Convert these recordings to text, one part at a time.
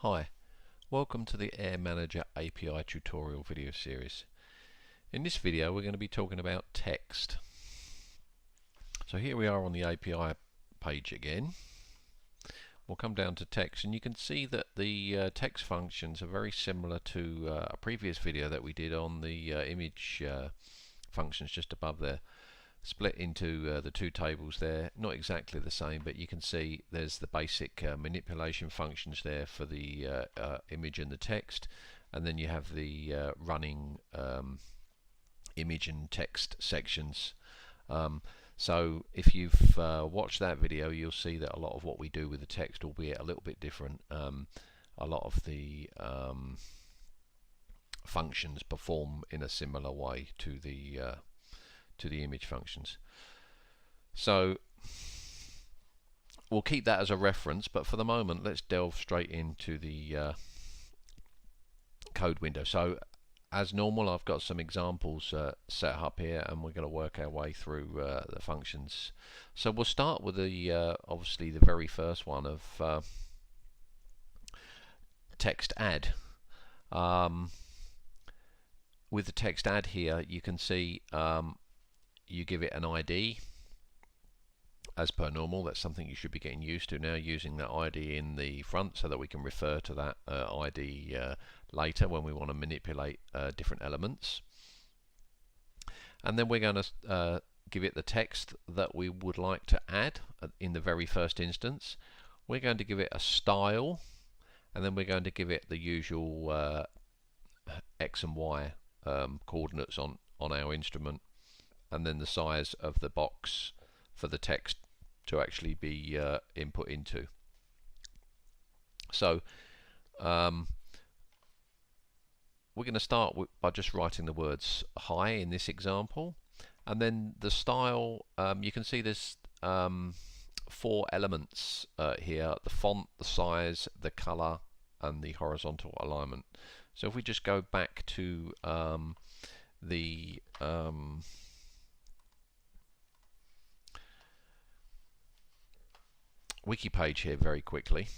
Hi, welcome to the Air Manager API tutorial video series. In this video we're going to be talking about text. So here we are on the API page again. We'll come down to text and you can see that the text functions are very similar to a previous video that we did on the image functions just above there. Split into the two tables there, not exactly the same, but you can see there's the basic manipulation functions there for the image and the text, and then you have the running image and text sections. So if you've watched that video, you'll see that a lot of what we do with the text, albeit a little bit different, a lot of the functions perform in a similar way to the image functions. So we'll keep that as a reference, but for the moment let's delve straight into the code window. So as normal, I've got some examples set up here and we're going to work our way through the functions. So we'll start with the obviously the very first one of text add. With the text add here, you can see you give it an ID as per normal. That's something you should be getting used to now, using that ID in the front so that we can refer to that ID later when we want to manipulate different elements. And then we're going to give it the text that we would like to add in the very first instance. We're going to give it a style, and then we're going to give it the usual X and Y coordinates on our instrument, and then the size of the box for the text to actually be input into. So we're going to start by just writing the words hi in this example, and then the style, you can see there's 4 elements here: the font, the size, the color, and the horizontal alignment. So if we just go back to the wiki page here very quickly,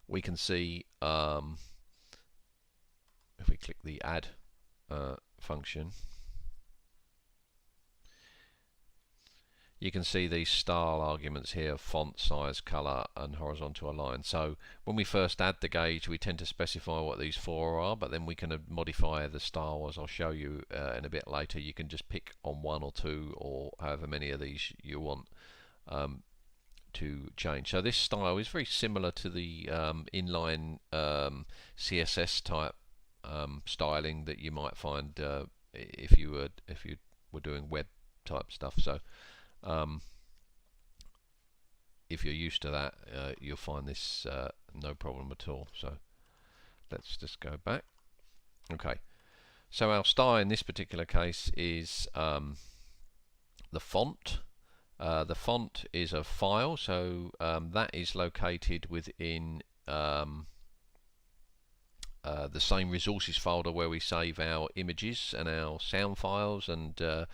we can see if we click the add function, you can see these style arguments here: font, size, color, and horizontal align. So when we first add the gauge, we tend to specify what these 4 are, but then we can modify the style, as I'll show you in a bit later. You can just pick on 1 or 2 or however many of these you want to change. So this style is very similar to the inline CSS type styling that you might find if you were doing web type stuff. So if you're used to that, you'll find this no problem at all. So let's just go back. Okay, so our style in this particular case is the font. The font is a file, so that is located within the same resources folder where we save our images and our sound files and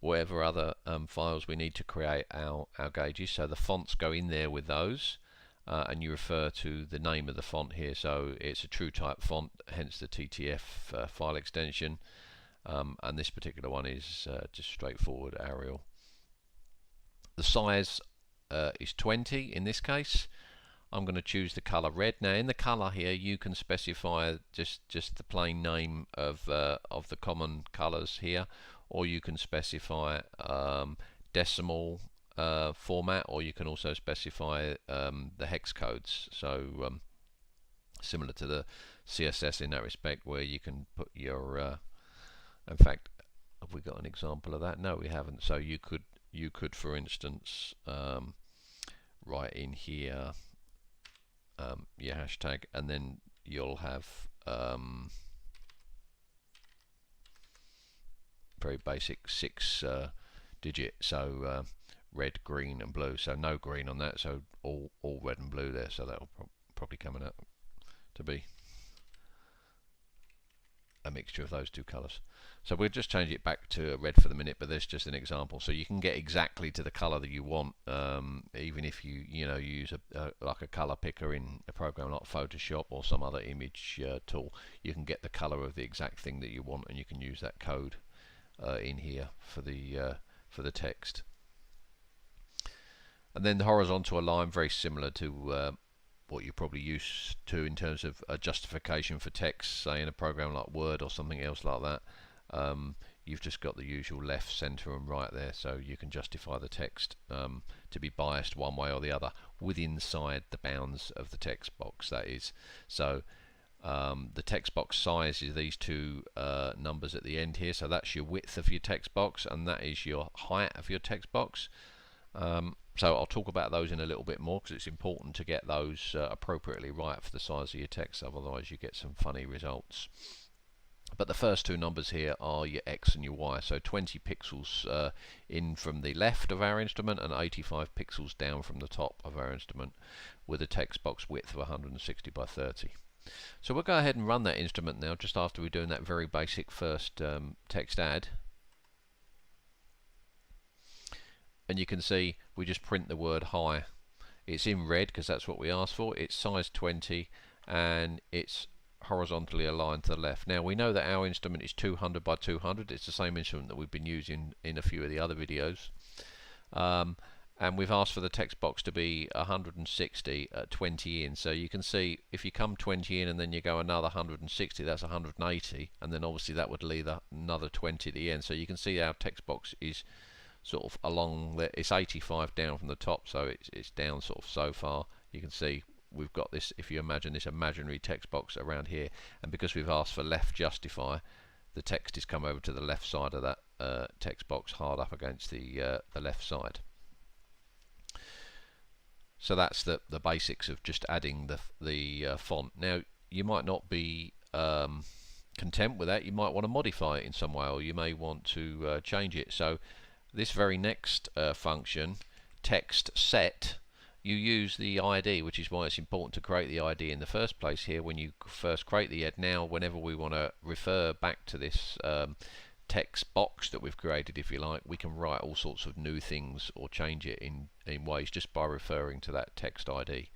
whatever other files we need to create our gauges. So the fonts go in there with those, and you refer to the name of the font here. So it's a true type font, hence the TTF file extension, and this particular one is just straightforward Arial. The size is 20 in this case. I'm going to choose the color red. Now in the color here you can specify just the plain name of the common colors here, or you can specify decimal format, or you can also specify the hex codes. So similar to the CSS in that respect, where you can put your in fact, have we got an example of that? No, we haven't. So you could for instance write in here your hashtag, and then you'll have very basic 6 digit, so red, green and blue. So no green on that, so all red and blue there. So that'll probably come out to be a mixture of those two colours. So we'll just change it back to red for the minute, but there's just an example. So you can get exactly to the colour that you want, even if you use like a colour picker in a program like Photoshop or some other image tool. You can get the colour of the exact thing that you want, and you can use that code in here for the text. And then the horizontal align, very similar to what you're probably used to in terms of a justification for text, say in a program like Word or something else like that. You've just got the usual left, centre and right there, so you can justify the text to be biased one way or the other within inside the bounds of the text box, that is. So the text box size is these two numbers at the end here, so that's your width of your text box and that is your height of your text box. So I'll talk about those in a little bit more because it's important to get those appropriately right for the size of your text, otherwise you get some funny results. But the first two numbers here are your X and your Y, so 20 pixels in from the left of our instrument and 85 pixels down from the top of our instrument, with a text box width of 160 by 30. So we'll go ahead and run that instrument now, just after we're doing that very basic first text add. And you can see we just print the word hi. It's in red because that's what we asked for. It's size 20 and it's horizontally aligned to the left. Now we know that our instrument is 200 by 200. It's the same instrument that we've been using in a few of the other videos. And we've asked for the text box to be 160 at 20 in. So you can see if you come 20 in and then you go another 160, that's 180, and then obviously that would leave another 20 at the end. So you can see our text box is sort of along there. It's 85 down from the top, so it's down sort of so far. You can see we've got this, if you imagine this imaginary text box around here, and because we've asked for left justify, the text is come over to the left side of that text box, hard up against the left side. So that's the basics of just adding the font. Now you might not be content with that. You might want to modify it in some way, or you may want to change it. So this very next function, text set, you use the ID, which is why it's important to create the ID in the first place here when you first create the ad. Now whenever we want to refer back to this text box that we've created, if you like, we can write all sorts of new things or change it in ways just by referring to that text ID.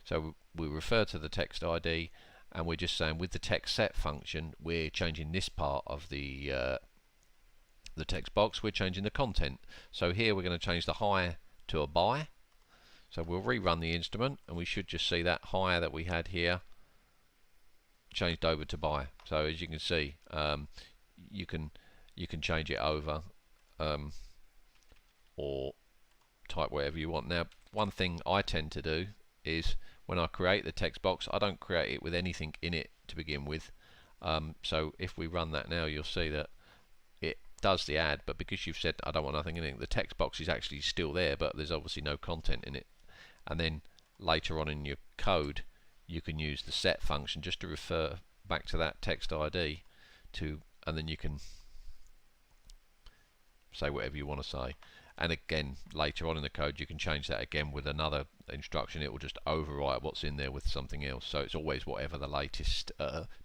So we refer to the text ID and we're just saying with the text set function we're changing this part of the text box, we're changing the content. So here we're going to change the hi to a by. So we'll rerun the instrument and we should just see that hi that we had here changed over to by. So as you can see, you can change it over or type whatever you want. Now one thing I tend to do is when I create the text box, I don't create it with anything in it to begin with. So if we run that now, you'll see that it does the ad, but because you've said I don't want nothing in it, the text box is actually still there, but there's obviously no content in it. And then later on in your code you can use the set function just to refer back to that text ID and then you can say whatever you want to say. And again later on in the code you can change that again with another instruction. It will just overwrite what's in there with something else. So it's always whatever the latest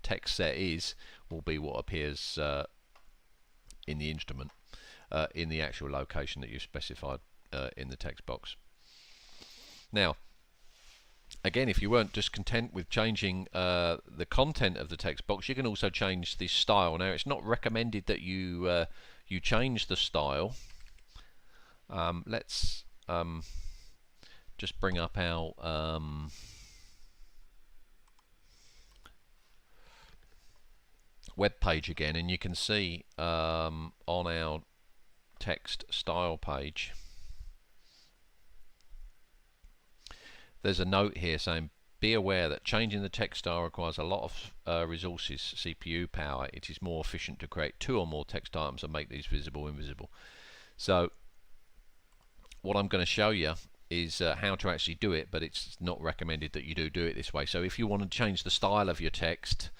text set is will be what appears in the instrument in the actual location that you've specified in the text box. Now again, if you weren't just content with changing the content of the text box, you can also change the style. Now it's not recommended that you you change the style. Let's just bring up our web page again, and you can see on our text style page there's a note here saying be aware that changing the text style requires a lot of resources, CPU power. It is more efficient to create two or more text items and make these visible invisible. So what I'm going to show you is how to actually do it, but it's not recommended that you do it this way. So if you want to change the style of your text,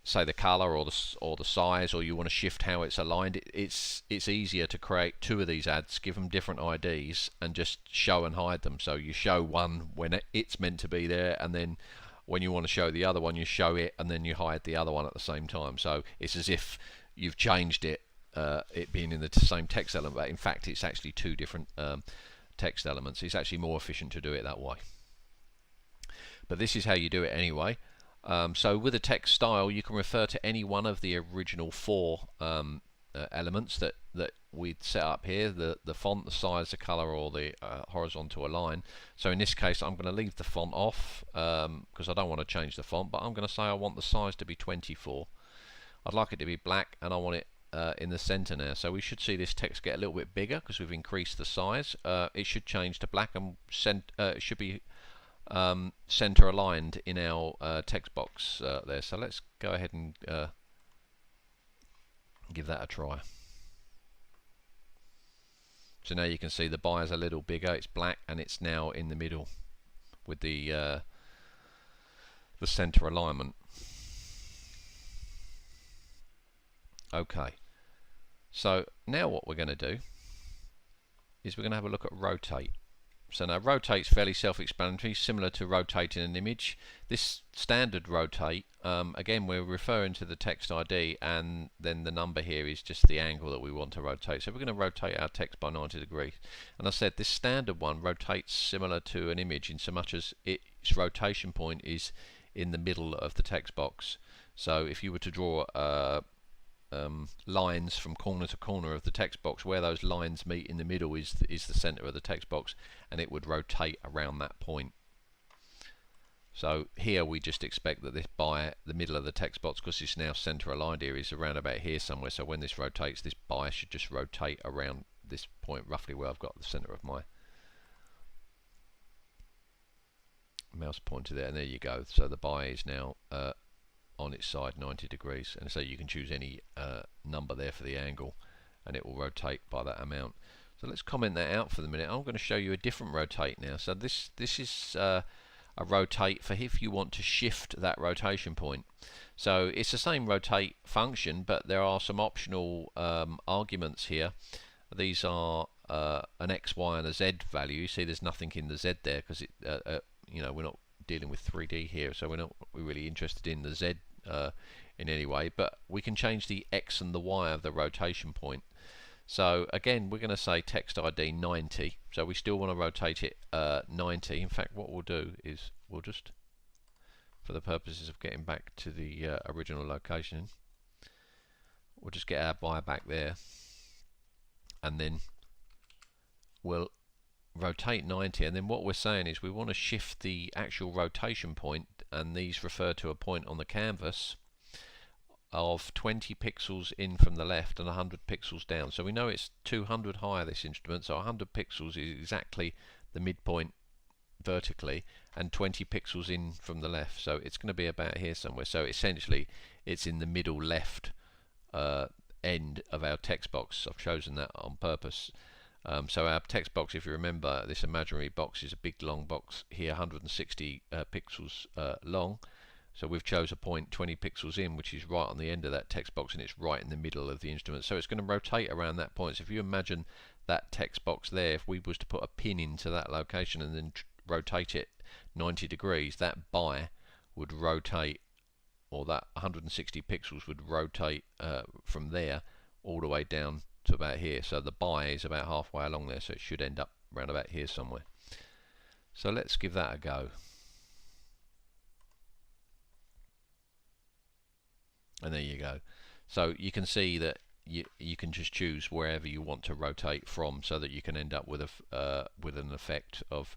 say the color or the size, or you want to shift how it's aligned, it's easier to create two of these ads, give them different IDs and just show and hide them. So you show one when it's meant to be there, and then when you want to show the other one, you show it and then you hide the other one at the same time. So it's as if you've changed it, it being in the same text element, but in fact it's actually two different text elements. It's actually more efficient to do it that way. But this is how you do it anyway. So with a text style, you can refer to any one of the original four elements that we'd set up here, the font, the size, the color, or the horizontal align. So in this case I'm going to leave the font off because I don't want to change the font, but I'm going to say I want the size to be 24. I'd like it to be black and I want it in the center now. So we should see this text get a little bit bigger because we've increased the size. It should change to black and it should be center aligned in our text box there. So let's go ahead and give that a try. So now you can see the bar is a little bigger, it's black, and it's now in the middle with the center alignment. Okay, so now what we're going to do is we're going to have a look at rotate. So now rotate's fairly self-explanatory, similar to rotating an image. This standard rotate, again we're referring to the text ID, and then the number here is just the angle that we want to rotate. So we're going to rotate our text by 90 degrees. And I said this standard one rotates similar to an image in so much as its rotation point is in the middle of the text box. So if you were to draw lines from corner to corner of the text box, where those lines meet in the middle is the center of the text box, and it would rotate around that point. So here we just expect that this by the middle of the text box, because it's now center aligned here, is around about here somewhere. So when this rotates, this by should just rotate around this point roughly where I've got the center of my mouse pointer there, and there you go. So the by is now on its side 90 degrees, and so you can choose any number there for the angle and it will rotate by that amount. So let's comment that out for the minute. I'm going to show you a different rotate now. So this is a rotate for if you want to shift that rotation point. So it's the same rotate function, but there are some optional arguments here. These are an X, Y and a Z value. You see there's nothing in the Z there because you know, we're not dealing with 3D here, so we're not really interested in the Z in any way, but we can change the X and the Y of the rotation point. So again, we're going to say text ID 90, so we still want to rotate it 90. In fact, what we'll do is we'll just, for the purposes of getting back to the original location, we'll just get our by back there, and then we'll rotate 90, and then what we're saying is we want to shift the actual rotation point, and these refer to a point on the canvas of 20 pixels in from the left and 100 pixels down. So we know it's 200 higher, this instrument, so 100 pixels is exactly the midpoint vertically, and 20 pixels in from the left, so it's going to be about here somewhere. So essentially it's in the middle left end of our text box. I've chosen that on purpose. So our text box, if you remember, this imaginary box is a big long box here, 160 pixels long. So we've chose a point 20 pixels in, which is right on the end of that text box, and it's right in the middle of the instrument. So it's going to rotate around that point. So if you imagine that text box there, if we was to put a pin into that location and then rotate it 90 degrees, that by would rotate, or that 160 pixels would rotate from there all the way down to about here. So the by is about halfway along there, so it should end up around about here somewhere. So let's give that a go. And there you go. So you can see that you can just choose wherever you want to rotate from, so that you can end up with an effect of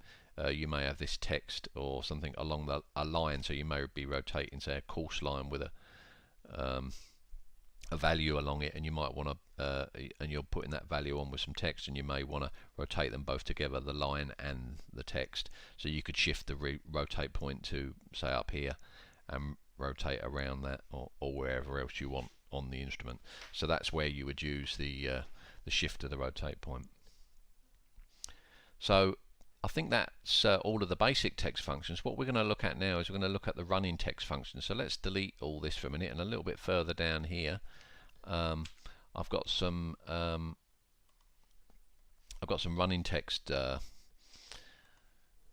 you may have this text or something along a line, so you may be rotating, say, a course line with a value along it, and you might want to and you're putting that value on with some text, and you may want to rotate them both together, the line and the text. So you could shift the rotate point to, say, up here, and rotate around that, or wherever else you want on the instrument. So that's where you would use the shift of the rotate point. So I think that's all of the basic text functions. What we're going to look at now is we're going to look at the running text functions. So let's delete all this for a minute, and a little bit further down here I've got some running text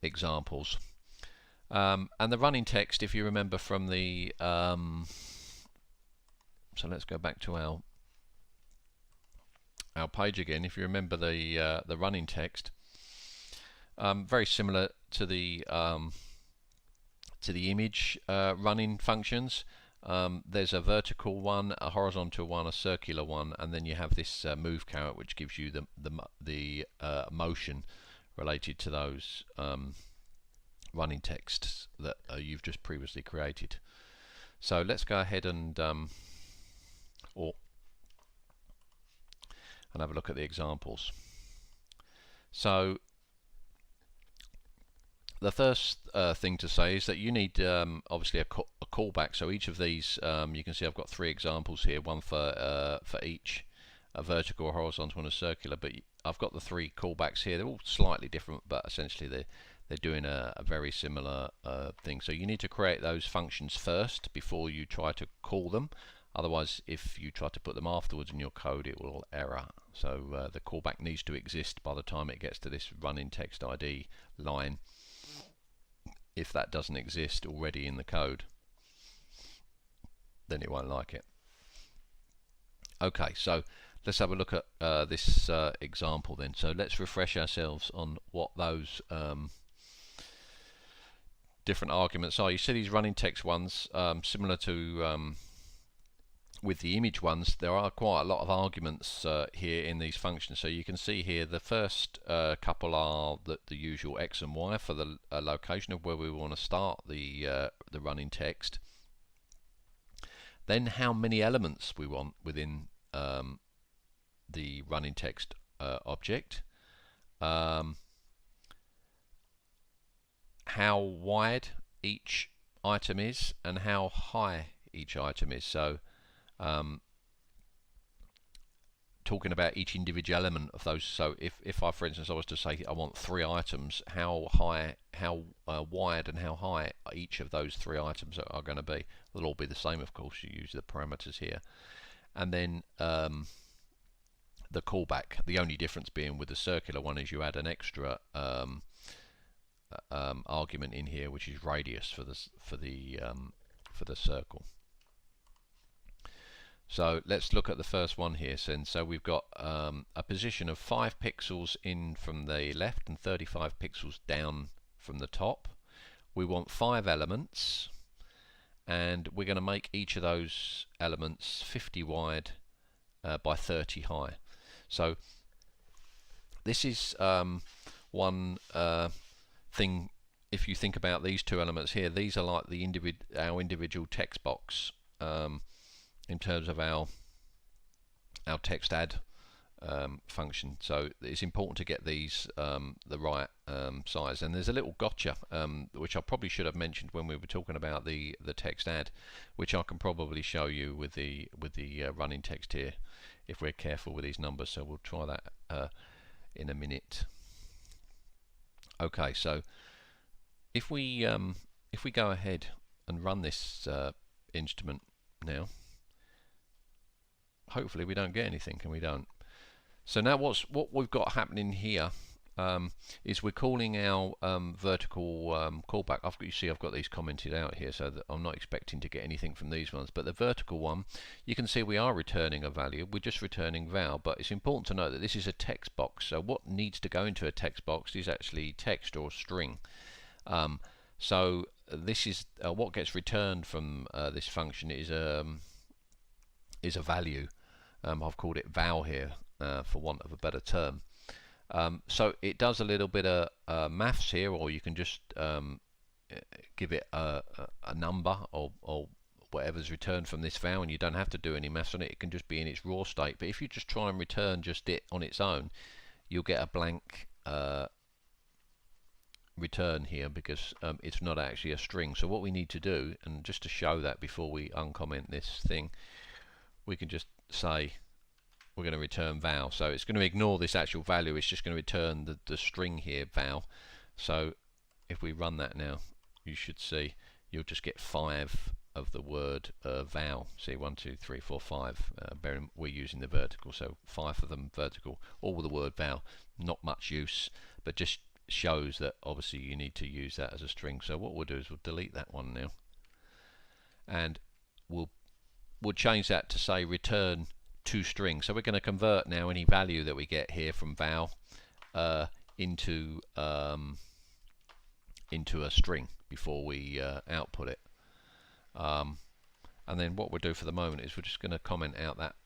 examples. And the running text, if you remember from the so let's go back to our page again. If you remember the running text, very similar to the image running functions. There's a vertical one, a horizontal one, a circular one, and then you have this move caret, which gives you the motion related to those running texts that you've just previously created. So let's go ahead and have a look at the examples. So the first thing to say is that you need obviously a callback. So each of these, you can see I've got 3 examples here, one for each, a vertical, a horizontal, and a circular. But I've got the 3 callbacks here. They're all slightly different, but essentially they're doing a very similar thing. So you need to create those functions first before you try to call them. Otherwise, if you try to put them afterwards in your code, it will error. So the callback needs to exist by the time it gets to this running text ID line. If that doesn't exist already in the code, then it won't like it. Okay, so let's have a look at this example then. So let's refresh ourselves on what those different arguments are. You see these running text ones, similar to with the image ones, there are quite a lot of arguments here in these functions. So you can see here the first couple are the usual x and y for the location of where we want to start the running text. Then how many elements we want within the running text object. How wide each item is and how high each item is. So talking about each individual element of those. So if I, for instance, I was to say I want 3 items, how high, how wide and how high each of those 3 items are going to be. They'll all be the same, of course. You use the parameters here. And then the callback, the only difference being with the circular one is you add an extra argument in here, which is radius for the circle. So let's look at the first one here. So we've got a position of 5 pixels in from the left and 35 pixels down from the top. We want 5 elements, and we're going to make each of those elements 50 wide by 30 high. So this is one thing. If you think about these 2 elements here, these are like the our individual text box in terms of our text add function. So it's important to get these the right size. And there's a little gotcha which I probably should have mentioned when we were talking about the text add, which I can probably show you with the running text here if we're careful with these numbers. So we'll try that in a minute. Okay, so if we go ahead and run this instrument now, hopefully we don't get anything, and we don't. So now what we've got happening here is we're calling our vertical callback. I've got these commented out here, so that I'm not expecting to get anything from these ones. But the vertical one, you can see we are returning a value. We're just returning val, but it's important to note that this is a text box. So what needs to go into a text box is actually text or string. So this is what gets returned from this function is a value. I've called it val here for want of a better term. So it does a little bit of maths here, or you can just give it a number or whatever's returned from this val, and you don't have to do any maths on it. It can just be in its raw state. But if you just try and return just it on its own, you'll get a blank return here, because it's not actually a string. So what we need to do, and just to show that before we uncomment this thing, we can just say we're going to return val. So it's going to ignore this actual value. It's just going to return the string here, val. So if we run that now, you should see you'll just get 5 of the word val. See, 1, 2, 3, 4, 5. We're using the vertical, so 5 of them vertical, all with the word val. Not much use, but just shows that obviously you need to use that as a string. So what we'll do is we'll delete that one now, and we'll change that to say return to string. So we're going to convert now any value that we get here from val into a string before we output it. And then what we'll do for the moment is we're just going to comment out that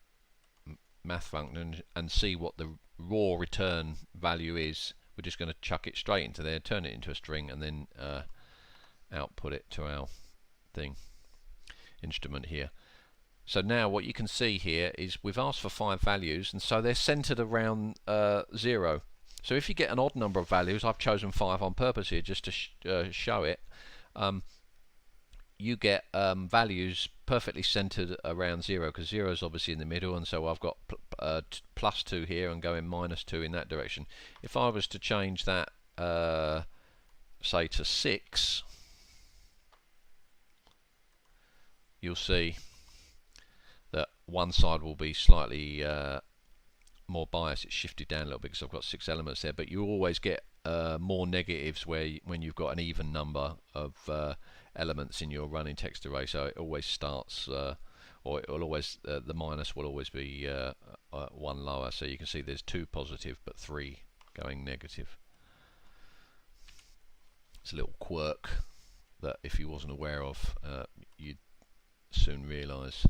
math function and see what the raw return value is. We're just going to chuck it straight into there, turn it into a string, and then output it to our instrument here. So now what you can see here is we've asked for 5 values, and so they're centered around 0. So if you get an odd number of values, I've chosen 5 on purpose here just to show it, you get values perfectly centered around 0, because 0 is obviously in the middle, and so I've got plus 2 here and going minus 2 in that direction. If I was to change that say to 6, you'll see that one side will be slightly more biased. It's shifted down a little bit because I've got 6 elements there, but you always get more negatives when you've got an even number of elements in your running text array. So it always starts, or it will always, the minus will always be 1 lower. So you can see there's 2 positive but 3 going negative. It's a little quirk that if you wasn't aware of, you'd soon realise.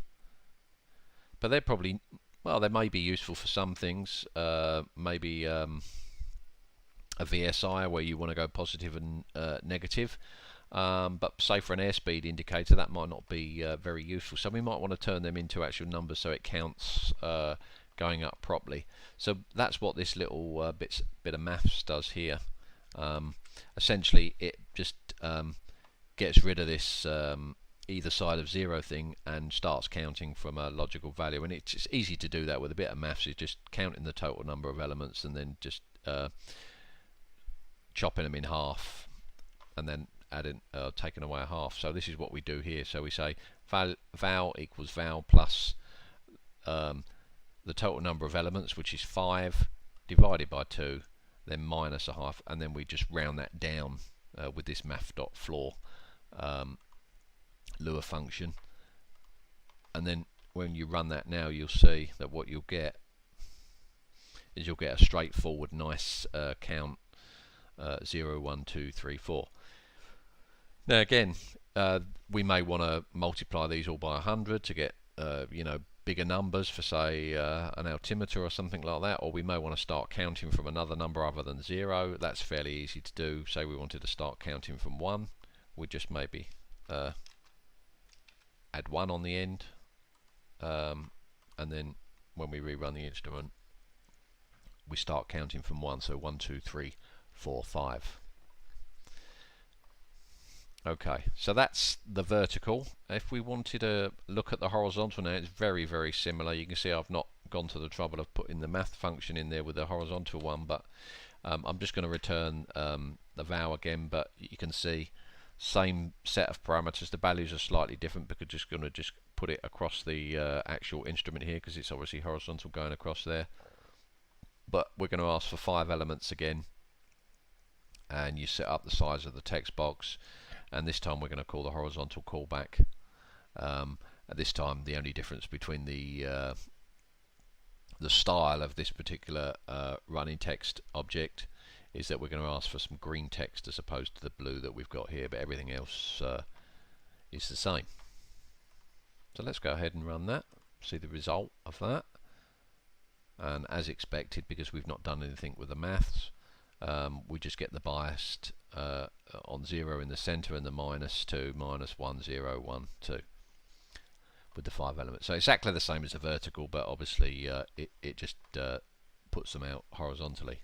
But they're probably, well, they may be useful for some things. Maybe a VSI where you want to go positive and negative. But say for an airspeed indicator, that might not be very useful. So we might want to turn them into actual numbers so it counts going up properly. So that's what this little bit of maths does here. Essentially, it just gets rid of this either side of 0 thing and starts counting from a logical value. And it's easy to do that with a bit of maths. It's just counting the total number of elements and then just chopping them in half and then adding taking away a half. So this is what we do here. So we say val equals val plus the total number of elements, which is 5, divided by 2, then minus a half, and then we just round that down with this math.floor Lua function. And then when you run that now, you'll see that what you'll get is you'll get a straightforward nice count 0, 1, 2, 3, 4. Now again, we may want to multiply these all by 100 to get you know, bigger numbers for say an altimeter or something like that, or we may want to start counting from another number other than 0. That's fairly easy to do. Say we wanted to start counting from 1, we just maybe add 1 on the end, and then when we rerun the instrument we start counting from 1, so 1, 2, 3, 4, 5. Okay, so that's the vertical. If we wanted to look at the horizontal now, it's very, very similar. You can see I've not gone to the trouble of putting the math function in there with the horizontal one, but I'm just going to return the val again, but you can see same set of parameters. The values are slightly different because just going to just put it across the actual instrument here because it's obviously horizontal going across there. But we're going to ask for 5 elements again, and you set up the size of the text box, and this time we're going to call the horizontal callback. At this time the only difference between the style of this particular running text object is that we're going to ask for some green text as opposed to the blue that we've got here, but everything else is the same. So let's go ahead and run that, see the result of that. And as expected, because we've not done anything with the maths, we just get the biased on 0 in the center and the -2, -1, 0, 1, 2 with the 5 elements. So exactly the same as the vertical, but obviously it just puts them out horizontally.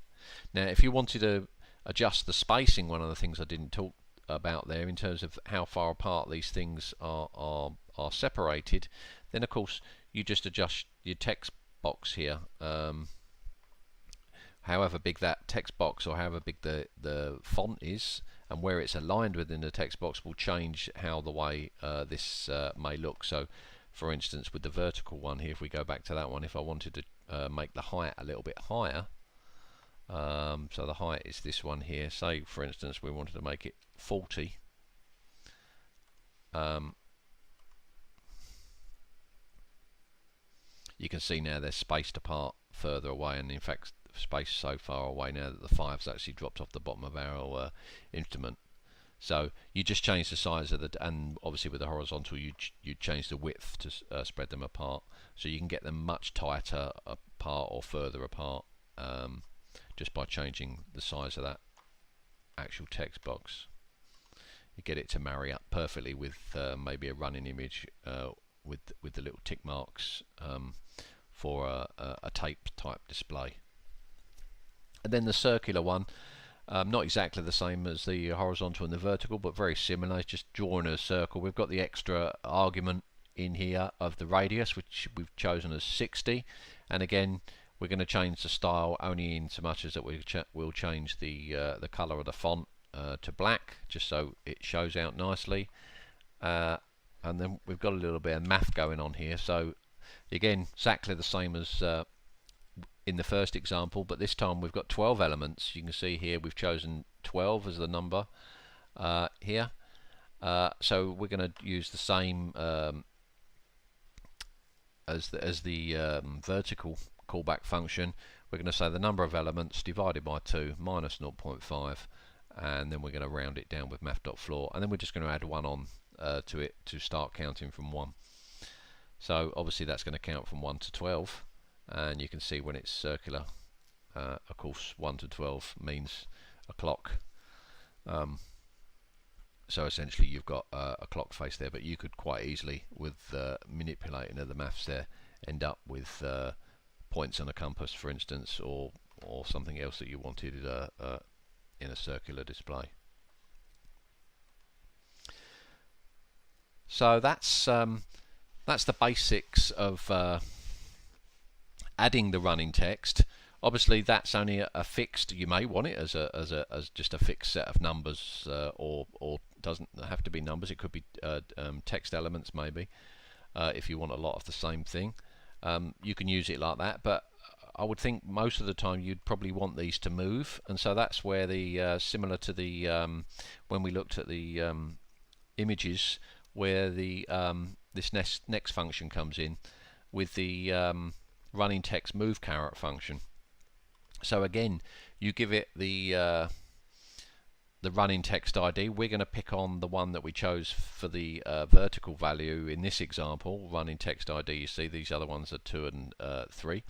Now if you wanted to adjust the spacing, one of the things I didn't talk about there in terms of how far apart these things are separated, then of course you just adjust your text box here. However big that text box or however big the font is, and where it's aligned within the text box will change how the way this may look. So for instance with the vertical one here, if we go back to that one, if I wanted to make the height a little bit higher, So the height is this one here. Say for instance we wanted to make it 40. You can see now they're spaced apart further away, and in fact spaced so far away now that the 5's actually dropped off the bottom of our instrument. So you just change the size of the, and obviously with the horizontal you change the width to spread them apart, so you can get them much tighter apart or further apart just by changing the size of that actual text box. You get it to marry up perfectly with maybe a running image with the little tick marks for a tape type display. And then the circular one, not exactly the same as the horizontal and the vertical, but very similar. It's just drawing a circle. We've got the extra argument in here of the radius, which we've chosen as 60, and again we're going to change the style only in so much as that we'll change the color of the font to black, just so it shows out nicely. And then we've got a little bit of math going on here, so again exactly the same as in the first example, but this time we've got 12 elements. You can see here we've chosen 12 as the number here, so we're going to use the same as the vertical callback function. We're going to say the number of elements divided by 2 minus 0.5, and then we're going to round it down with math.floor, and then we're just going to add 1 on to it to start counting from 1. So obviously that's going to count from 1 to 12, and you can see when it's circular, of course 1 to 12 means a clock. So essentially you've got a clock face there, but you could quite easily, with manipulating of the maths there, end up with points on a compass, for instance, or something else that you wanted in a circular display. So that's the basics of adding the running text. Obviously that's only a fixed, you may want it as just a fixed set of numbers, or doesn't have to be numbers, it could be text elements maybe, if you want a lot of the same thing. You can use it like that, but I would think most of the time you'd probably want these to move, and so that's where the similar to the when we looked at the images, where the this next function comes in with the running text move caret function. So again, you give it the running text ID. We're going to pick on the one that we chose for the vertical value in this example, running text ID. You see these other ones are 2 and 3.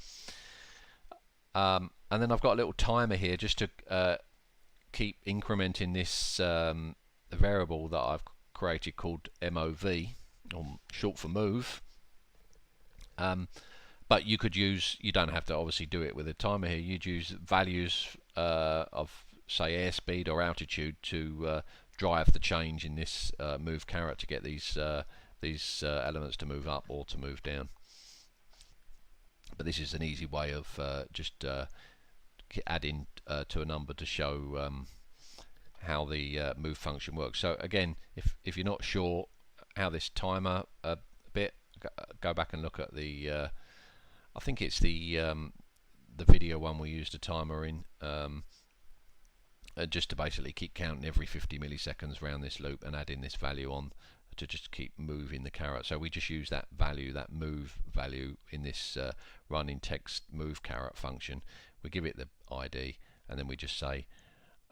And then I've got a little timer here just to keep incrementing this variable that I've created called MOV, or short for move. But you could use, you don't have to obviously do it with a timer here, you'd use values of say airspeed or altitude to drive the change in this move caret to get these elements to move up or to move down. But this is an easy way of just adding to a number to show how the move function works. So again, if you're not sure how this timer bit, go back and look at the I think it's the video one we used a timer in, just to basically keep counting every 50 milliseconds around this loop and adding this value on to just keep moving the caret. So we just use that value, that move value, in this running text move caret function. We give it the ID, and then we just say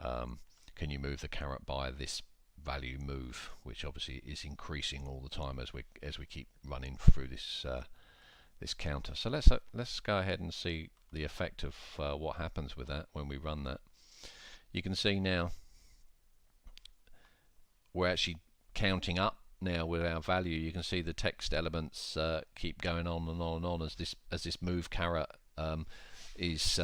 can you move the caret by this value move, which obviously is increasing all the time as we keep running through this this counter. So let's go ahead and see the effect of what happens with that when we run that. You can see now we're actually counting up now with our value. You can see the text elements keep going on and on and on as this move caret is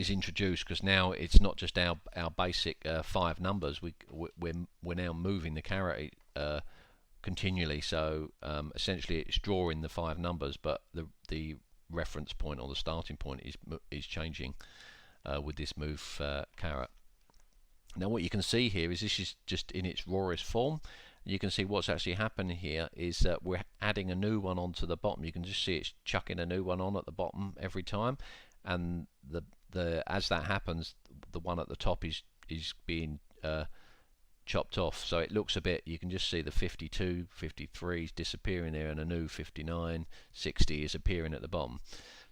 introduced, because now it's not just our basic 5 numbers. We're now moving the caret continually. So essentially it's drawing the 5 numbers, but the reference point or the starting point is changing with this move caret. Now what you can see here is this is just in its rawest form. You can see what's actually happening here is that we're adding a new one onto the bottom. You can just see it's chucking a new one on at the bottom every time, and as that happens, the one at the top is being chopped off, so it looks a bit, you can just see the 52, 53 is disappearing there, and a new 59, 60 is appearing at the bottom.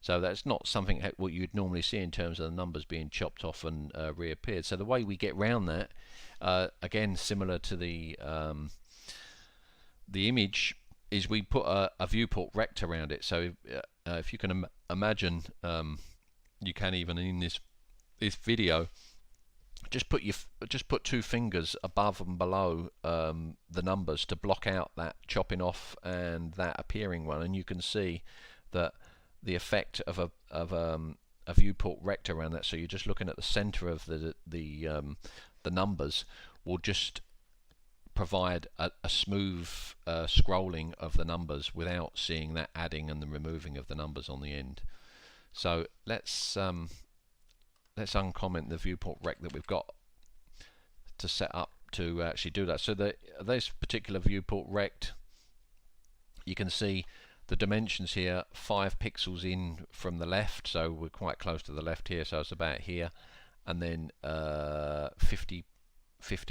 So that's not something what you'd normally see in terms of the numbers being chopped off and reappeared. So the way we get round that, again similar to the image, is we put a viewport rect around it. So if you can imagine, you can even in this video just put two fingers above and below the numbers to block out that chopping off and that appearing one, and you can see that the effect of a viewport rect around that. So you're just looking at the center of the numbers, will just provide a smooth scrolling of the numbers without seeing that adding and the removing of the numbers on the end. So let's uncomment the viewport rect that we've got to set up to actually do that. So this particular viewport rect, you can see the dimensions here, 5 pixels in from the left, so we're quite close to the left here, so it's about here, and then 50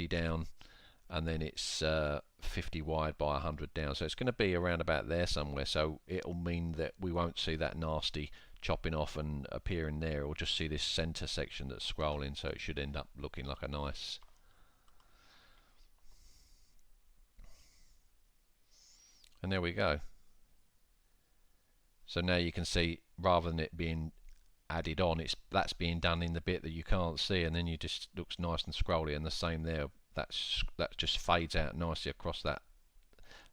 down, and then it's 50 wide by 100 down, so it's going to be around about there somewhere. So it'll mean that we won't see that nasty chopping off and appearing there. We'll just see this center section that's scrolling, so it should end up looking like a nice, and there we go. So now you can see, rather than it being added on, that's being done in the bit that you can't see, and then you just looks nice and scrolly. And the same there, that just fades out nicely across that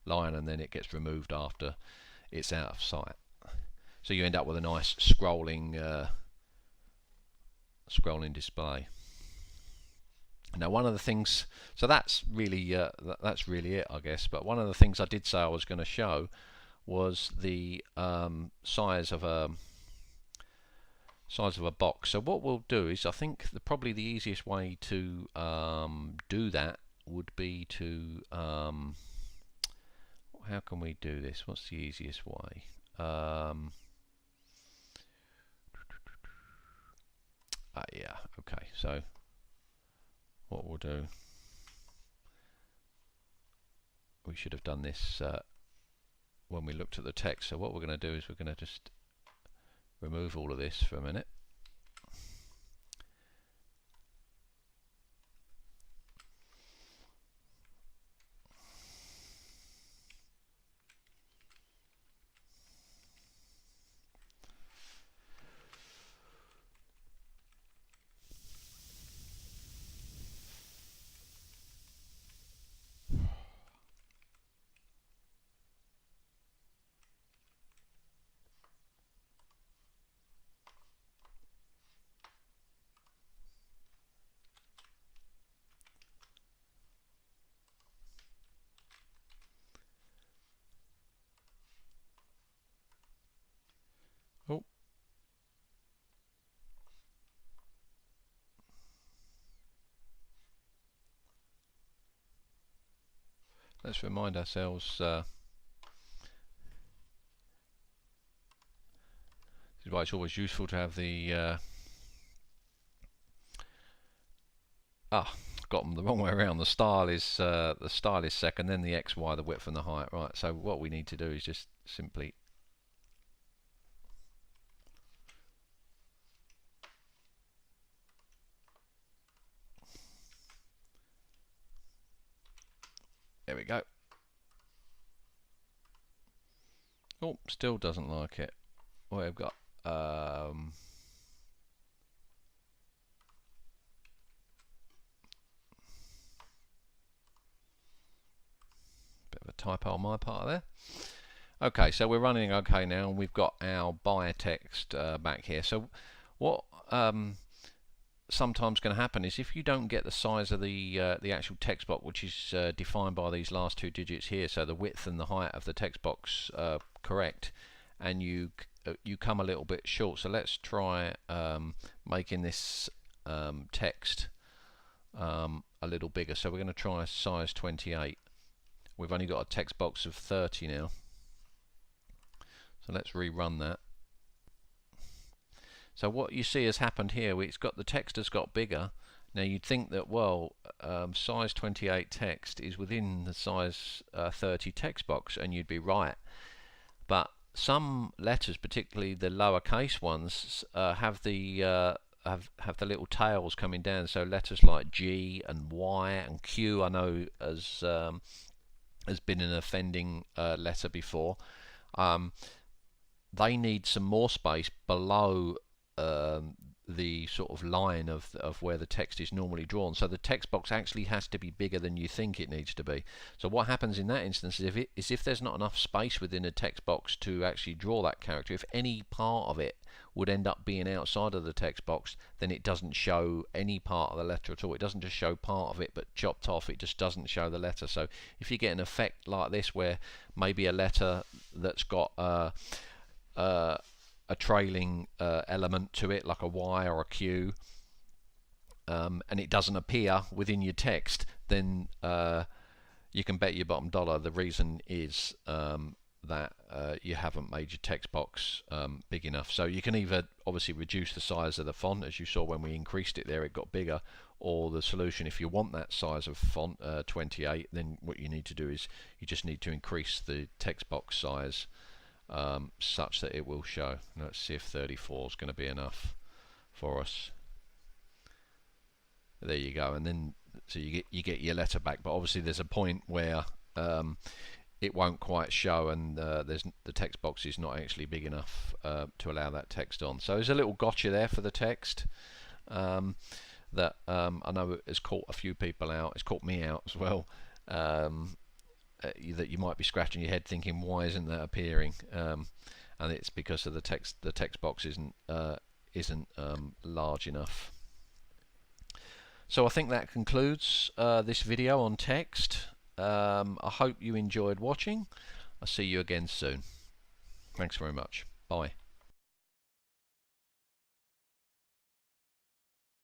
line, and then it gets removed after it's out of sight. So you end up with a nice scrolling display. Now one of the things, so that's really it, I guess. But one of the things I did say I was going to show was the size of a box. So what we'll do is, I think probably the easiest way to do that would be to how can we do this? What's the easiest way? Yeah, okay, so what we'll do, we should have done this when we looked at the text. So what we're going to do is we're going to just remove all of this for a minute. Oh, let's remind ourselves, this is why it's always useful to have the got them the wrong way around. The style is second, then the X, Y, the width and the height. Right, so what we need to do is just simply there we go. Oh, still doesn't like it. Well, I've got bit of a typo on my part there. Okay, so we're running okay now, and we've got our buyer text back here. So what sometimes going to happen is, if you don't get the size of the actual text box, which is defined by these last two digits here, so the width and the height of the text box correct, and you come a little bit short. So let's try making this text a little bigger. So we're going to try size 28. We've only got a text box of 30 now, so let's rerun that. So what you see has happened here, it's got the text has got bigger. Now you'd think that, well, size 28 text is within the size 30 text box, and you'd be right. But some letters, particularly the lowercase ones, have the little tails coming down. So letters like G and Y and Q, I know has been an offending letter before. They need some more space below the sort of line of where the text is normally drawn. So the text box actually has to be bigger than you think it needs to be. So what happens in that instance is if there's not enough space within a text box to actually draw that character, if any part of it would end up being outside of the text box, then it doesn't show any part of the letter at all. It doesn't just show part of it, but chopped off, it just doesn't show the letter. So if you get an effect like this where maybe a letter that's got a trailing element to it, like a Y or a Q, and it doesn't appear within your text, then you can bet your bottom dollar the reason is that you haven't made your text box big enough. So you can either obviously reduce the size of the font, as you saw when we increased it there, it got bigger, or the solution, if you want that size of font 28, then what you need to do is you just need to increase the text box size such that it will show. Let's see if 34 is going to be enough for us. There you go, and then so you get your letter back. But obviously there's a point where it won't quite show, and the text box is not actually big enough to allow that text on. So there's a little gotcha there for the text that I know has caught a few people out. It's caught me out as well. That you might be scratching your head thinking, why isn't that appearing? And it's because of the text. The text box isn't large enough. So I think that concludes this video on text. I hope you enjoyed watching. I'll see you again soon. Thanks very much. Bye.